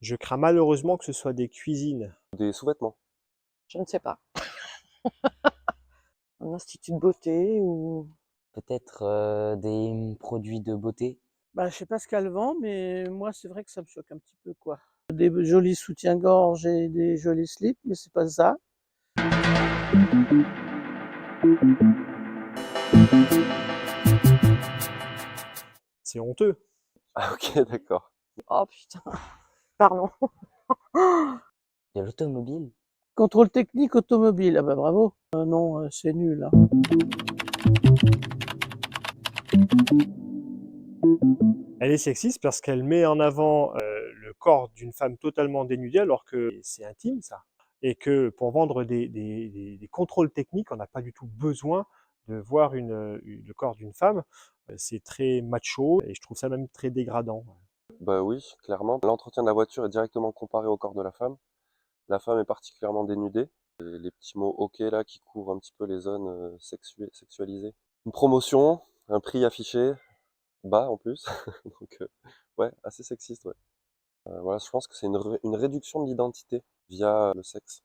Je crains malheureusement que ce soit des cuisines. Des sous-vêtements. Je ne sais pas. Un institut de beauté ou... Peut-être des produits de beauté. Bah, je sais pas ce qu'elle vend, mais moi, c'est vrai que ça me choque un petit peu, quoi. Des jolis soutiens-gorge et des jolis slips, mais c'est pas ça. C'est honteux. Ah ok, d'accord. Oh putain, pardon. De l'automobile. Contrôle technique automobile, ah bah bravo. Non, c'est nul, hein. Elle est sexiste parce qu'elle met en avant le corps d'une femme totalement dénudée alors que c'est intime ça. Et que pour vendre des contrôles techniques, on n'a pas du tout besoin de voir le corps d'une femme. C'est très macho et je trouve ça même très dégradant. Bah oui, clairement. L'entretien de la voiture est directement comparé au corps de la femme. La femme est particulièrement dénudée. Et les petits mots OK là qui couvrent un petit peu les zones sexualisées. Une promotion, un prix affiché, bas en plus. Donc ouais, assez sexiste, ouais. Voilà, je pense que c'est une réduction de l'identité via le sexe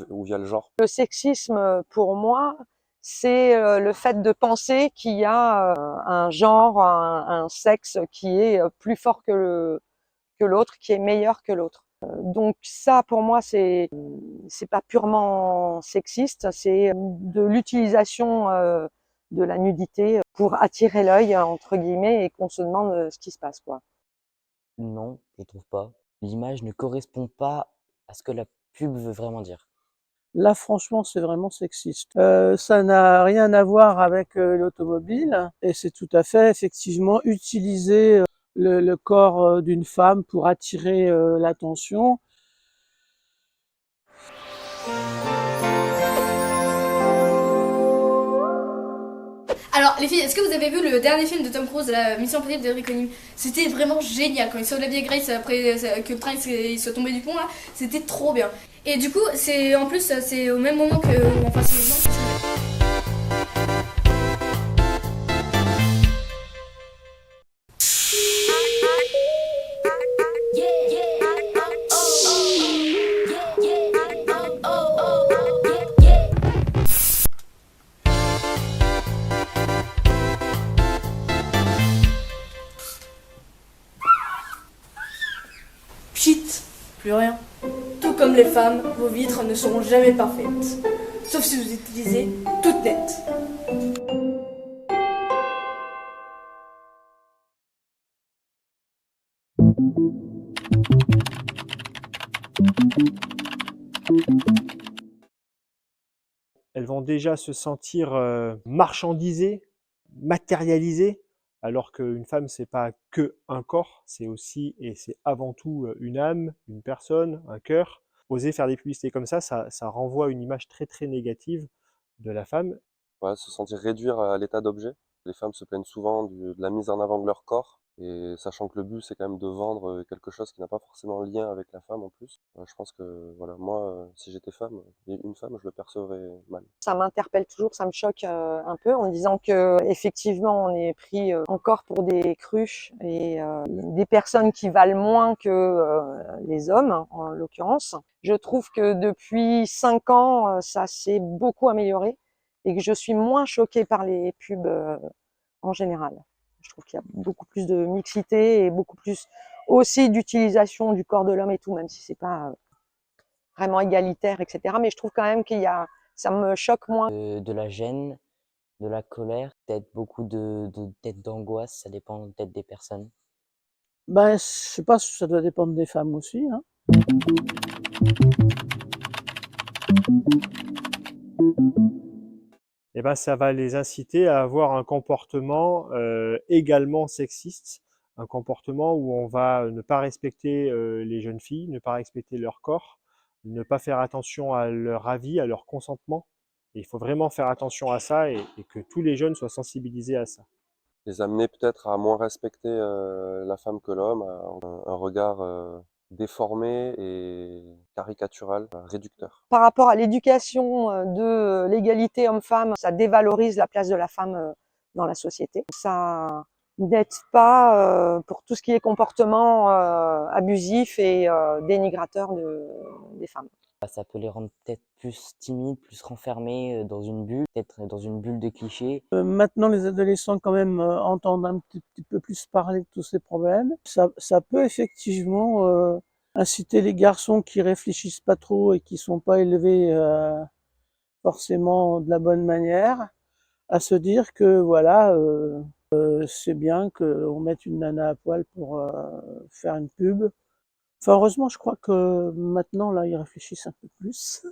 ou via le genre. Le sexisme, pour moi, c'est le fait de penser qu'il y a un genre, un sexe qui est plus fort que l'autre, qui est meilleur que l'autre. Donc ça, pour moi, c'est pas purement sexiste, c'est de l'utilisation de la nudité pour attirer l'œil, entre guillemets, et qu'on se demande ce qui se passe, quoi. Non, je trouve pas. L'image ne correspond pas à ce que la pub veut vraiment dire. Là, franchement, c'est vraiment sexiste. Ça n'a rien à voir avec l'automobile et c'est tout à fait, effectivement, utiliser le corps d'une femme pour attirer l'attention. Alors les filles, est-ce que vous avez vu le dernier film de Tom Cruise, la Mission Impossible de Rick O'Neill? C'était vraiment génial quand il sauve la vieille Grace après que le train il soit tombé du pont là, c'était trop bien. Et du coup, c'est en plus c'est au même moment que enfin c'est les gens. Pchit, plus rien. Tout comme les femmes, vos vitres ne seront jamais parfaites. Sauf si vous utilisez toutes nettes. Elles vont déjà se sentir marchandisées, matérialisées, alors qu'une femme, c'est pas que un corps, c'est aussi et c'est avant tout une âme, une personne, un cœur. Oser faire des publicités comme ça renvoie une image très très négative de la femme. Ouais, se sentir réduire à l'état d'objet. Les femmes se plaignent souvent de la mise en avant de leur corps, et sachant que le but c'est quand même de vendre quelque chose qui n'a pas forcément lien avec la femme en plus. Je pense que voilà, moi, si j'étais femme, une femme, je le percevrais mal. Ça m'interpelle toujours, ça me choque un peu en disant que effectivement on est pris encore pour des cruches et des personnes qui valent moins que les hommes en l'occurrence. Je trouve que depuis 5 ans, ça s'est beaucoup amélioré et que je suis moins choquée par les pubs en général. Je trouve qu'il y a beaucoup plus de mixité et beaucoup plus aussi d'utilisation du corps de l'homme et tout, même si c'est pas vraiment égalitaire, etc. Mais je trouve quand même qu'il y a, ça me choque moins. De la gêne, de la colère, peut-être beaucoup peut-être d'angoisse, ça dépend peut-être des personnes. Ben, je sais pas, ça doit dépendre des femmes aussi, hein. Et ben, ça va les inciter à avoir un comportement également sexiste, un comportement où on va ne pas respecter les jeunes filles, ne pas respecter leur corps, ne pas faire attention à leur avis, à leur consentement. Et il faut vraiment faire attention à ça et que tous les jeunes soient sensibilisés à ça. Les amener peut-être à moins respecter la femme que l'homme, à un regard déformé et caricatural, réducteur. Par rapport à l'éducation de l'égalité homme-femme, ça dévalorise la place de la femme dans la société. Ça n'aide pas pour tout ce qui est comportement abusif et dénigrateur des femmes. Ça peut les rendre peut-être plus timides, plus renfermés dans une bulle, peut-être dans une bulle de clichés. Maintenant, les adolescents quand même entendent un petit peu plus parler de tous ces problèmes. Ça peut effectivement inciter les garçons qui réfléchissent pas trop et qui sont pas élevés forcément de la bonne manière à se dire que voilà, c'est bien qu'on mette une nana à poil pour faire une pub. Enfin, heureusement, je crois que maintenant, là, ils réfléchissent un peu plus.